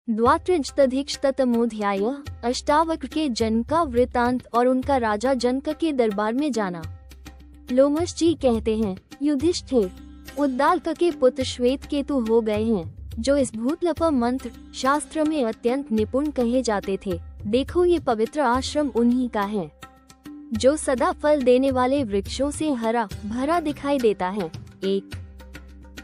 द्वात्रिंशदधिकशततमोऽध्यायः। अष्टावक्र के जन्म का वृत्तांत और उनका राजा जनक के दरबार में जाना। लोमश जी कहते हैं, युधिष्ठिर, उद्दालक के पुत्र श्वेतकेतु हो गए हैं, जो इस भूतलप मंत्र शास्त्र में अत्यंत निपुण कहे जाते थे। देखो, ये पवित्र आश्रम उन्हीं का है, जो सदा फल देने वाले वृक्षों से हरा भरा दिखाई देता है। एक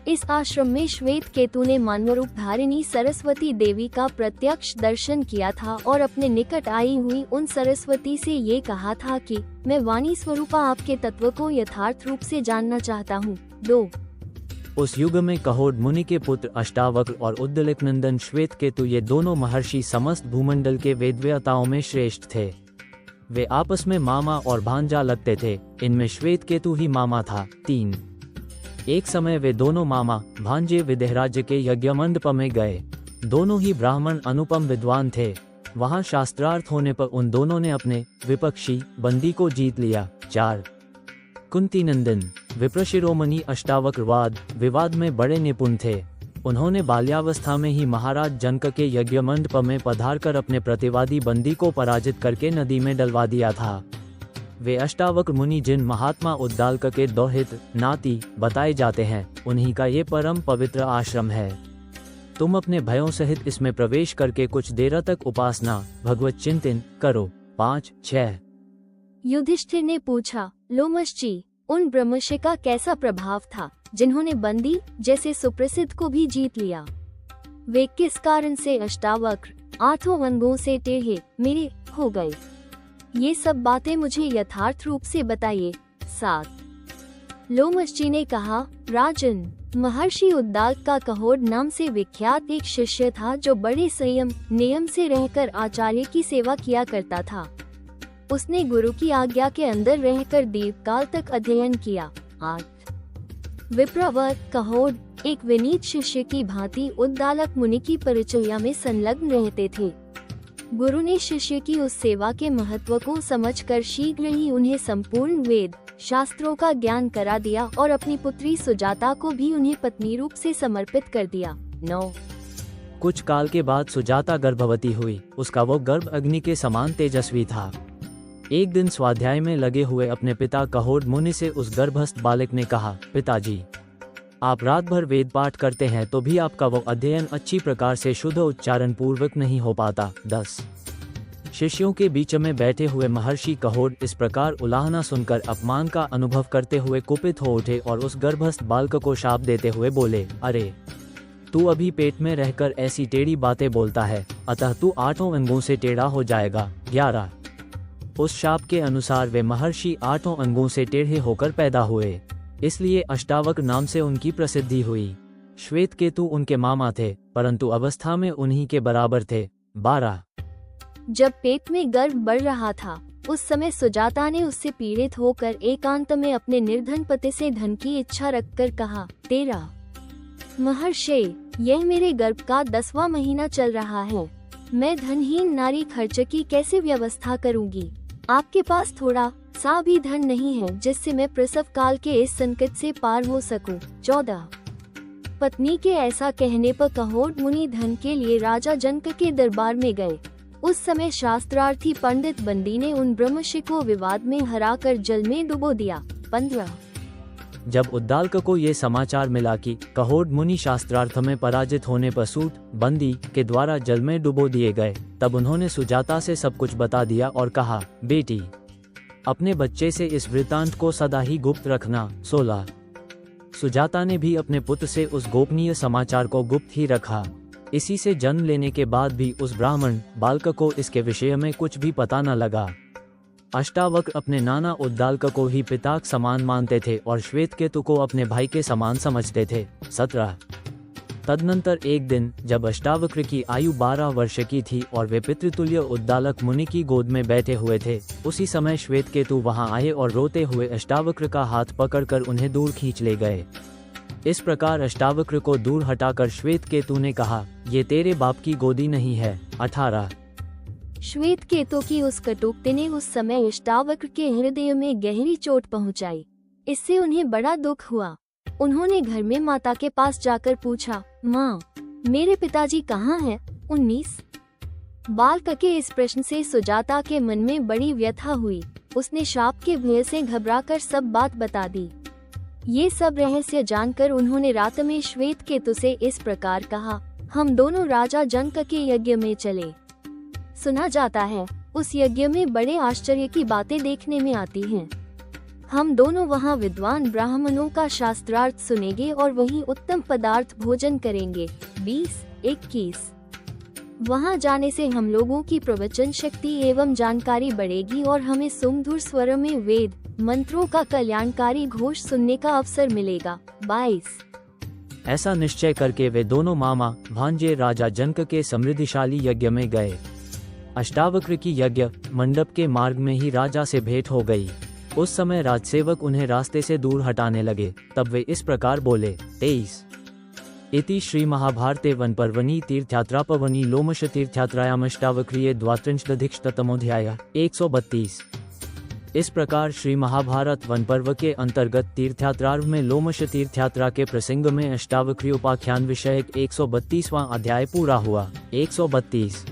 इस आश्रम में श्वेतकेतु ने मानवरूप धारिणी सरस्वती देवी का प्रत्यक्ष दर्शन किया था और अपने निकट आई हुई उन सरस्वती से ये कहा था कि मैं वाणी स्वरूपा आपके तत्व को यथार्थ रूप से जानना चाहता हूँ। 2 उस युग में कहोड मुनि के पुत्र अष्टावक्र और उद्दलक नंदन श्वेतकेतु, ये दोनों महर्षि समस्त भूमंडल के वेदव्याताओं में श्रेष्ठ थे। वे आपस में मामा और भांजा लगते थे। इनमें श्वेतकेतु ही मामा था। 3 एक समय वे दोनों मामा भांजे विदेह राज्य के यज्ञ मंडप में गए। दोनों ही ब्राह्मण अनुपम विद्वान थे। वहां शास्त्रार्थ होने पर उन दोनों ने अपने विपक्षी बंदी को जीत लिया। 4 कुंती नंदन विप्रशिरोमणि अष्टावक्र विवाद में बड़े निपुण थे। उन्होंने बाल्यावस्था में ही महाराज जनक के यज्ञ मंडप में पधारकर अपने प्रतिवादी बंदी को पराजित करके नदी में डलवा दिया था। वे अष्टावक्र मुनि जिन महात्मा उद्दालक के दोहित नाती बताए जाते हैं, उन्हीं का ये परम पवित्र आश्रम है। तुम अपने भयों सहित इसमें प्रवेश करके कुछ देर तक उपासना भगवत चिंतन करो। 5-6 युधिष्ठिर ने पूछा, लोमश जी, उन ब्रह्मर्षि का कैसा प्रभाव था, जिन्होंने बंदी जैसे सुप्रसिद्ध को भी जीत लिया? वे किस कारण से अष्टावक्र 8 अंगों से टेढ़े मेढ़े हो गए? ये सब बातें मुझे यथार्थ रूप से बताइए। 7 लोमश जी ने कहा, राजन, महर्षि उद्दालक का कहोड नाम से विख्यात एक शिष्य था, जो बड़े संयम नियम से रहकर आचार्य की सेवा किया करता था। उसने गुरु की आज्ञा के अंदर रहकर दीर्घकाल तक अध्ययन किया। 8 विप्रवर कहोड एक विनीत शिष्य की भांति उद्दालक मुनि की परिचर्या में संलग्न रहते थे। गुरु ने शिष्य की उस सेवा के महत्व को समझकर शीघ्र ही उन्हें संपूर्ण वेद शास्त्रों का ज्ञान करा दिया और अपनी पुत्री सुजाता को भी उन्हें पत्नी रूप से समर्पित कर दिया। 9 कुछ काल के बाद सुजाता गर्भवती हुई। उसका वो गर्भ अग्नि के समान तेजस्वी था। एक दिन स्वाध्याय में लगे हुए अपने पिता कहोड मुनि से उस गर्भस्थ बालक ने कहा, पिताजी, आप रात भर वेद पाठ करते हैं तो भी आपका वो अध्ययन अच्छी प्रकार से शुद्ध उच्चारण पूर्वक नहीं हो पाता। 10 शिष्यों के बीच में बैठे हुए महर्षि कहोड इस प्रकार उलाहना सुनकर अपमान का अनुभव करते हुए कुपित हो उठे और उस गर्भस्थ बालक को शाप देते हुए बोले, अरे, तू अभी पेट में रहकर ऐसी टेढ़ी बातें बोलता है, अतः तू 8 अंगों से टेढ़ा हो जाएगा। 11 उस शाप के अनुसार वे महर्षि 8 अंगों से टेढ़े होकर पैदा हुए, इसलिए अष्टावक्र नाम से उनकी प्रसिद्धि हुई। श्वेतकेतु उनके मामा थे, परंतु अवस्था में उन्हीं के बराबर थे। 12 जब पेट में गर्भ बढ़ रहा था, उस समय सुजाता ने उससे पीड़ित होकर एकांत में अपने निर्धन पति से धन की इच्छा रखकर कहा, 13 महर्षि, यह मेरे गर्भ का 10वां महीना चल रहा है। मैं धनहीन नारी खर्च की कैसे व्यवस्था करूंगी? आपके पास थोड़ा सा भी धन नहीं है जिससे मैं प्रसव काल के इस संकट से पार हो सकूं। 14 पत्नी के ऐसा कहने पर कहोड मुनि धन के लिए राजा जनक के दरबार में गए। उस समय शास्त्रार्थी पंडित बंदी ने उन ब्रह्मर्षि को विवाद में हराकर जल में डुबो दिया। 15 जब उद्दालक को ये समाचार मिला कि कहोड मुनि शास्त्रार्थ में पराजित होने पर सूत बंदी के द्वारा जल में डुबो दिए गए, तब उन्होंने सुजाता से सब कुछ बता दिया और कहा, बेटी, अपने बच्चे से इस वृत्तांत को सदा ही गुप्त रखना। 16 सुजाता ने भी अपने पुत्र से उस गोपनीय समाचार को गुप्त ही रखा। इसी से जन्म लेने के बाद भी उस ब्राह्मण बालक को इसके विषय में कुछ भी पता न लगा। अष्टावक्र अपने नाना उद्दालक को ही पिता के समान मानते थे और श्वेतकेतु को अपने भाई के समान समझते थे। 17 तदनंतर एक दिन जब अष्टावक्र की आयु 12 वर्ष की थी और वे पितृतुल्य उद्दालक मुनि की गोद में बैठे हुए थे, उसी समय श्वेतकेतु वहां आए और रोते हुए अष्टावक्र का हाथ पकड़कर उन्हें दूर खींच ले गए। इस प्रकार अष्टावक्र को दूर हटाकर श्वेतकेतु ने कहा, ये तेरे बाप की गोदी नहीं है। 18 श्वेतकेतु की उस कटुक्ति ने उस समय अष्टावक्र के हृदय में गहरी चोट पहुंचाई। इससे उन्हें बड़ा दुख हुआ। उन्होंने घर में माता के पास जाकर पूछा, माँ, मेरे पिताजी कहाँ हैं? 19। बालक के इस प्रश्न से सुजाता के मन में बड़ी व्यथा हुई। उसने शाप के भय से घबराकर सब बात बता दी। ये सब रहस्य जानकर उन्होंने रात में श्वेत केतु से इस प्रकार कहा, हम दोनों राजा जनक के यज्ञ में चले। सुना जाता है उस यज्ञ में बड़े आश्चर्य की बातें देखने में आती हैं। हम दोनों वहाँ विद्वान ब्राह्मणों का शास्त्रार्थ सुनेंगे और वहीं उत्तम पदार्थ भोजन करेंगे। 20-21। वहाँ जाने से हम लोगों की प्रवचन शक्ति एवं जानकारी बढ़ेगी और हमें सुमधुर स्वर में वेद मंत्रों का कल्याणकारी घोष सुनने का अवसर मिलेगा। 22। ऐसा निश्चय करके वे दोनों मामा भांजे राजा जनक के समृद्धिशाली यज्ञ में गए। अष्टावक्र की यज्ञ मंडप के मार्ग में ही राजा से भेंट हो गई। उस समय राजसेवक उन्हें रास्ते से दूर हटाने लगे। तब वे इस प्रकार बोले। 23। इति श्री महाभारते वनपर्वणि तीर्थयात्रापवनि लोमश तीर्थयात्रायाम अष्टावक्रीये द्वात्रिंशदधिकशततमोऽध्यायः 132। इस प्रकार श्री महाभारत वन पर्व के अंतर्गत तीर्थयात्रार्व में लोमश तीर्थयात्रा के प्रसंग में अष्टावक्री उपाख्यान विषयक 132वां अध्याय पूरा हुआ। 132।